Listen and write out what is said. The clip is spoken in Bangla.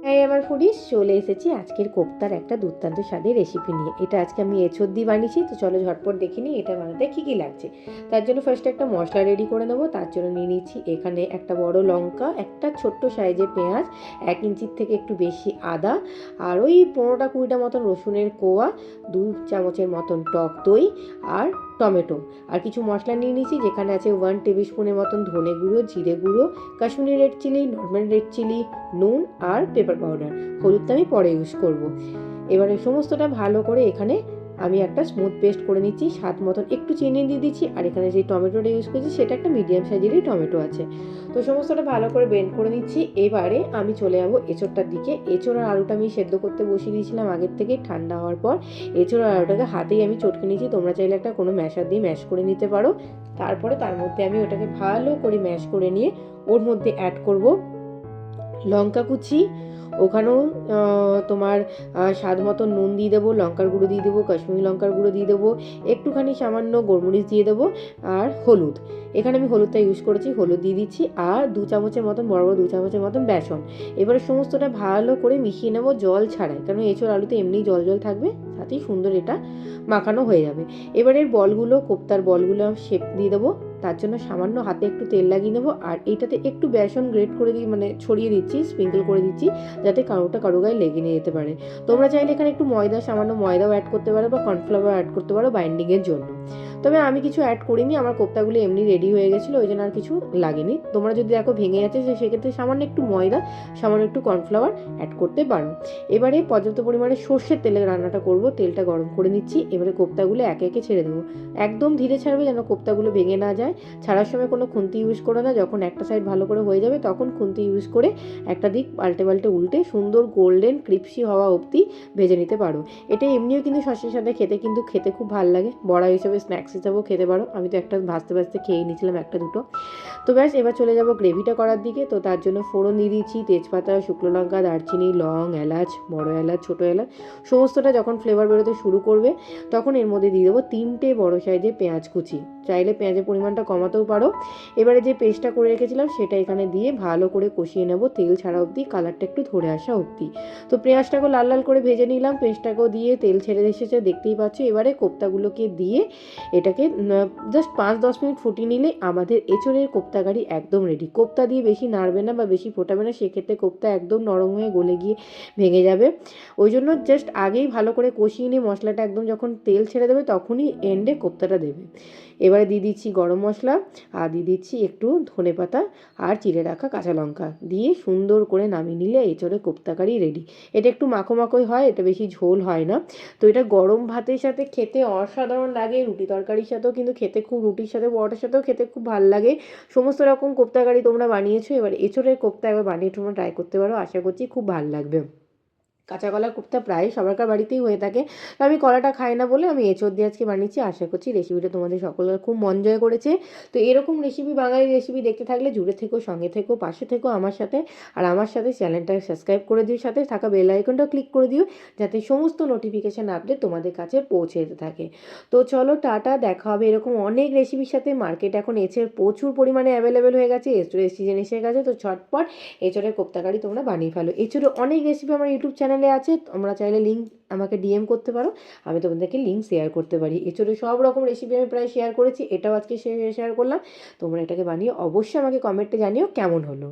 হ্যাঁ আমার ফুডিস, চলে এসেছি আজকের কোপ্তার একটা দুর্দান্ত স্বাদের রেসিপি নিয়ে। এটা আজকে আমি এঁচোড় দিয়ে বানিয়েছি। তো চলো ঝটপট দেখে নিই এটা বানাতে কী কী লাগছে। তার জন্য ফার্স্টে একটা মশলা রেডি করে নেবো। তার জন্য নিয়ে নিচ্ছি এখানে একটা বড় লঙ্কা, একটা ছোট্ট সাইজের পেঁয়াজ, 1 ইঞ্চির থেকে একটু বেশি আদা, আর ওই 15-20টা মতন রসুনের কোয়া, 2 চামচের মতন টক দই, আর টমেটো। আর কিছু মশলা নিয়ে নিয়েছি, যেখানে আছে 1 টেবিল স্পুনের মতন ধনে গুঁড়ো, জিরে গুঁড়ো, Kashmiri red chilli, normal red chilli, নুন আর পেপার পাউডার। হলুদটা আমি পরে ইউজ করব। এবারে সমস্তটা ভালো করে এখানে আমি একটা স্মুথ পেস্ট করে নিচ্ছি। স্বাদ মতন একটু চিনি দিয়ে দিচ্ছি। আর এখানে যে টমেটোটা ইউজ করেছি সেটা একটা মিডিয়াম সাইজেরই টমেটো আছে। তো সমস্তটা ভালো করে ব্লেন্ড করে নিচ্ছি। এবারে আমি চলে যাবো এঁচোড়টার দিকে। এঁচোড় আর আলুটা আমি সেদ্ধ করতে বসিয়ে দিয়েছিলাম আগের থেকে। ঠান্ডা হওয়ার পর এঁচোড় আর আলুটাকে হাতেই আমি চটকে নিয়েছি। তোমরা চাইলে একটা কোনো ম্যাশার দিয়ে ম্যাশ করে নিতে পারো। তারপরে তার মধ্যে আমি ওটাকে ভালো করে ম্যাশ করে নিয়ে ওর মধ্যে অ্যাড করব লঙ্কা কুচি। ওখানেও তোমার স্বাদ মতো নুন দিয়ে দেবো, লঙ্কার গুঁড়ো দিয়ে দেবো, কাশ্মীরি লঙ্কার গুঁড়ো দিয়ে দেবো, একটুখানি সামান্য গোলমরিচ দিয়ে দেবো, আর হলুদ। এখানে আমি হলুদটা ইউজ করেছি, হলুদ দিয়ে দিচ্ছি। আর 2 চামচের মতন, বড় বড় 2 চামচের মতন বেসন। এবারে সমস্তটা ভালো করে মিশিয়ে নেবো জল ছাড়াই, কারণ এঁচোড় আলুতে এমনি জল জল থাকবে, তাতেই সুন্দর এটা মাখানো হয়ে যাবে। এবারের বলগুলো, কোপ্তার বলগুলো শেপ দিয়ে দেবো। তার জন্য সামান্য হাতে একটু তেল লাগিয়ে নেবো। আর এইটাতে একটু বেসন গ্রেট করে দিয়ে মানে ছড়িয়ে দিচ্ছি, স্প্রিঙ্কল করে দিচ্ছি, যাতে কারোটা কারো গায়ে লেগে নিয়ে যেতে পারে। তোমরা চাইলে এখানে একটু ময়দা, সামান্য ময়দাও অ্যাড করতে পারো, বা কর্নফ্লাওয়ার অ্যাড করতে পারো বাইন্ডিংয়ের জন্য। তবে আমি কিছু অ্যাড করিনি, আমার কোপ্তাগুলো এমনি রেডি হয়ে গেছিলো, ওই জন্য আর কিছু লাগেনি। তোমরা যদি দেখো ভেঙে যাচ্ছে, সেক্ষেত্রে সামান্য একটু ময়দা, সামান্য একটু কর্নফ্লাওয়ার অ্যাড করতে পারো। এবারে পর্যাপ্ত পরিমাণে সর্ষের তেলে রান্নাটা করব। তেলটা গরম করে নিচ্ছি। এবারে কোপ্তাগুলো একে একে ছেড়ে দেবো। একদম ধীরে ছাড়বে, যেন কোপ্তাগুলো ভেঙে না যায়। ছাড়ার সময় কোনো খুন্তি ইউজ করো না। যখন একটা সাইড ভালো করে হয়ে যাবে, তখন খুন্তি ইউজ করে একটা দিক পাল্টে পাল্টে উল্টে সুন্দর গোল্ডেন ক্রিপসি হওয়া অবধি ভেজে নিতে পারো। এটা এমনিও কিন্তু সসের সাথে খেতে খুব ভালো লাগে। বড়া হিসেবে, স্ন্যাক্স হিসেবেও খেতে পারো। আমি তো একটা ভাজতে ভাজতে খেয়ে নিয়েছিলাম একটা দুটো। তো ব্যাস, এবার চলে যাব গ্রেভিটা করার দিকে। তো তার জন্য ফোড়ন দিয়ে দিচ্ছি তেজপাতা, শুকনো লঙ্কা, দারচিনি, লং, এলাচ, বড় এলাচ, ছোটো এলাচ। সমস্তটা যখন ফ্লেভার বেরোতে শুরু করবে, তখন এর মধ্যে দিয়ে দেবো 3টে বড় সাইজে পেঁয়াজ কুচি। চাইলে পেঁয়াজের পরিমাণটা কমাতেও পারো। এবারে যে পেস্টটা করে রেখেছিলাম সেটা এখানে দিয়ে ভালো করে কষিয়ে নেব, তেল ছাড়া অবধি, কালারটা একটু ধরে আসা অবধি। তো পেঁয়াজটাকেও লাল লাল করে ভেজে নিলাম, পেস্টটাকেও দিয়ে তেল ছেড়ে এসেছে, দেখতেই পাচ্ছ। এবারে কোপ্তাগুলোকে দিয়ে এটাকে জাস্ট 5-10 মিনিট ফুটিয়ে নিলে আমাদের এঁচোড়ের কোপ্তা কারি একদম রেডি। কোপ্তা দিয়ে বেশি নাড়বে না বা বেশি ফোটাবে না, সেক্ষেত্রে কোপ্তা একদম নরম হয়ে গলে গিয়ে ভেঙে যাবে। ওই জন্য জাস্ট আগেই ভালো করে কষিয়ে নিয়ে মশলাটা একদম যখন তেল ছেড়ে দেবে, তখনই এন্ডে কোপ্তাটা দেবে। এবারে দিয়ে দিচ্ছি গরম মশলা, আর দিয়ে দিচ্ছি একটু ধনেপাতা, আর চিড়ে রাখা কাঁচা লঙ্কা দিয়ে সুন্দর করে নামিয়ে নিলে এঁচোড়ের কোপ্তা কারি রেডি। এটা একটু মাখো মাখোই হয়, এটা বেশি ঝোল হয় না। তো এটা গরম ভাতের সাথে খেতে অসাধারণ লাগে, রুটি তরকারির সাথেও কিন্তু খেতে খুব, রুটির সাথে পরোটার সাথেও খেতে খুব ভালো লাগে। সমস্ত রকম কোপ্তা কারি তোমরা বানিয়েছো, এবার এঁচোড়ের কোপ্তা একবার বানিয়ে তোমরা ট্রাই করতে পারো। আশা করছি খুব ভালো লাগবে। কাঁচা কলার কোপ্তা প্রায় সবারকার বাড়িতেই হয়ে থাকে। তো আমি কলাটা খাই না বলে আমি এঁচোড় দিয়ে আজকে বানিয়েছি। আশা করছি রেসিপিটা তোমাদের সকলের খুব মন জয় করেছে। তো এরকম রেসিপি, বাঙালি রেসিপি দেখতে থাকলে জুড়ে থেকো, সঙ্গে থেকো, পাশে থেকো আমার সাথে। আর আমার সাথে চ্যানেলটা সাবস্ক্রাইব করে দিও, সাথে থাকা বেল আইকনটাও ক্লিক করে দিও, যাতে সমস্ত নোটিফিকেশান আপডেট তোমাদের কাছে পৌঁছে যেতে থাকে। তো চলো টাটা, দেখা হবে এরকম অনেক রেসিপির সাথে। মার্কেট এখন এঁচোড় প্রচুর পরিমাণে অ্যাভেলেবেল হয়ে গেছে, এঁচোড়ের সিজন এসে গেছে। তো ঝটপট এঁচোড়ের কোপ্তা কারি তোমরা বানিয়ে ফেলো। এঁচোড়ের অনেক রেসিপি আমার ইউটিউব চ্যানেলে আছে, তোমরা চাইলে লিঙ্ক আমাকে ডিএম করতে পারো, আমি তোমাদেরকে লিঙ্ক শেয়ার করতে পারি। এঁচোড়ের সব রকম রেসিপি আমি প্রায় শেয়ার করেছি, এটাও আজকে শেয়ার করলাম। তোমরা এটাকে বানিয়ে অবশ্যই আমাকে কমেন্টে জানিও কেমন হলো।